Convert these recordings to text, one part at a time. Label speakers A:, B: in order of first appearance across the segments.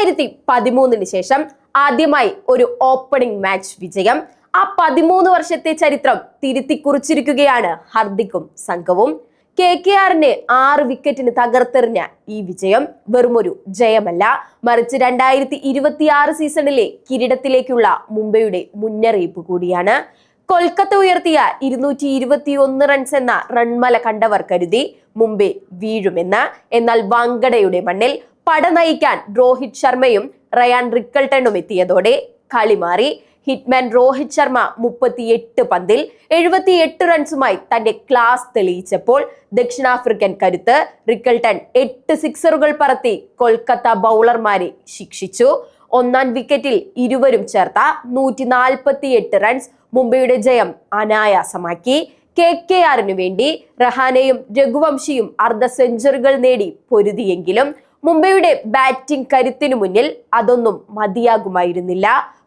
A: 2013 ശേഷം ആദ്യമായി ഒരു ഓപ്പണിംഗ് മാച്ച് വിജയം. ആ 13 വർഷത്തെ ചരിത്രം തിരുത്തി കുറിച്ചിരിക്കുകയാണ് ഹർദിക്കും സംഘവും. KKRനെ 6 വിക്കറ്റിന് തകർത്തെറിഞ്ഞ ഈ വിജയം വെറുമൊരു ജയമല്ല, മറിച്ച് 2026 സീസണിലെ കിരീടത്തിലേക്കുള്ള മുംബൈയുടെ മുന്നറിയിപ്പ് കൂടിയാണ്. കൊൽക്കത്ത ഉയർത്തിയ 221 റൺസ് എന്ന റൺമല കണ്ടവർ കരുതി മുംബൈ വീഴുമെന്ന്. എന്നാൽ വാങ്കഡയുടെ മണ്ണിൽ പട നയിക്കാൻ രോഹിത് ശർമ്മയും റയാൻ റിക്കൾട്ടണും എത്തിയതോടെ കളി മാറി. ഹിറ്റ്മാൻ രോഹിത് ശർമ്മ 38 പന്തിൽ 78 റൺസുമായി തന്റെ ക്ലാസ് തെളിയിച്ചപ്പോൾ ദക്ഷിണാഫ്രിക്കൻ കരുത്ത് റിക്കൾട്ടൺ 8 സിക്സറുകൾ പറത്തി കൊൽക്കത്ത ബൗളർമാരെ ശിക്ഷിച്ചു. ഒന്നാം വിക്കറ്റിൽ ഇരുവരും ചേർത്ത 148 റൺസ് മുംബൈയുടെ ജയം അനായാസമാക്കി. KKRനു വേണ്ടി രഹാനെയും രഘുവംശിയും അർദ്ധ സെഞ്ചുറികൾ നേടി പൊരുതിയെങ്കിലും മുംബൈയുടെ ബാറ്റിംഗ് കരുത്തിനു മുന്നിൽ അതൊന്നും മതിയാകുമായിരുന്നില്ല.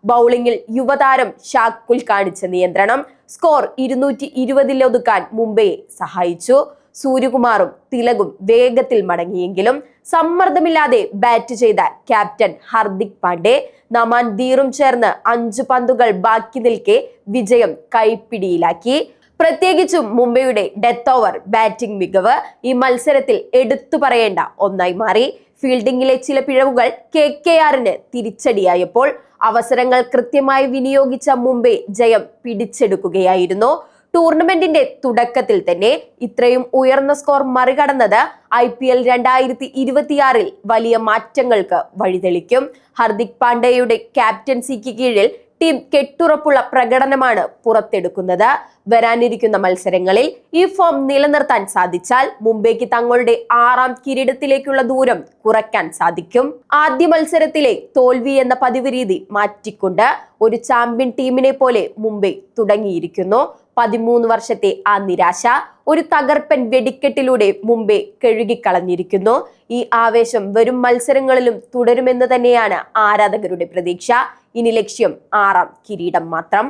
A: ബൗളിംഗിൽ യുവതാരം ഷാക്കുൽ കാണിച്ച നിയന്ത്രണം സ്കോർ 220 ഒതുക്കാൻ മുംബൈയെ സഹായിച്ചു. സൂര്യകുമാറും തിലകും വേഗത്തിൽ മടങ്ങിയെങ്കിലും സമ്മർദ്ദമില്ലാതെ ബാറ്റ് ചെയ്ത ക്യാപ്റ്റൻ ഹാർദിക് പാണ്ഡ്യ നമാൻ ധീറും ചേർന്ന് 5 പന്തുകൾ ബാക്കി നിൽക്കെ വിജയം കൈപ്പിടിയിലാക്കി. പ്രത്യേകിച്ചും മുംബൈയുടെ ഡെത്ത് ഓവർ ബാറ്റിംഗ് മികവ് ഈ മത്സരത്തിൽ എടുത്തു പറയേണ്ട ഒന്നായി മാറി. ഫീൽഡിംഗിലെ ചില പിഴവുകൾ KKRന് തിരിച്ചടിയായപ്പോൾ അവസരങ്ങൾ കൃത്യമായി വിനിയോഗിച്ച മുംബൈ ജയം പിടിച്ചെടുക്കുകയായിരുന്നു. ടൂർണമെന്റിന്റെ തുടക്കത്തിൽ തന്നെ ഇത്രയും ഉയർന്ന സ്കോർ മറികടന്നത് IPL 2026 വലിയ മാറ്റങ്ങൾക്ക് വഴിതെളിക്കും. ഹാർദിക് പാണ്ഡ്യയുടെ ക്യാപ്റ്റൻസിക്ക് കീഴിൽ ടീം കെട്ടുറപ്പുള്ള പ്രകടനമാണ് പുറത്തെടുക്കുന്നത്. വരാനിരിക്കുന്ന മത്സരങ്ങളിൽ ഈ ഫോം നിലനിർത്താൻ സാധിച്ചാൽ മുംബൈക്ക് തങ്ങളുടെ 6ാം കിരീടത്തിലേക്കുള്ള ദൂരം കുറയ്ക്കാൻ സാധിക്കും. ആദ്യ മത്സരത്തിലെ തോൽവി എന്ന പതിവ് രീതി മാറ്റിക്കൊണ്ട് ഒരു ചാമ്പ്യൻ ടീമിനെ പോലെ മുംബൈ തുടങ്ങിയിരിക്കുന്നു. 13 വർഷത്തെ ആ നിരാശ ഒരു തകർപ്പൻ വെടിക്കെട്ടിലൂടെ മുംബൈ കഴുകിക്കളഞ്ഞിരിക്കുന്നു. ഈ ആവേശം വരും മത്സരങ്ങളിലും തുടരുമെന്ന് തന്നെയാണ് ആരാധകരുടെ പ്രതീക്ഷ. ഇനി ലക്ഷ്യം 6ാം കിരീടം മാത്രം.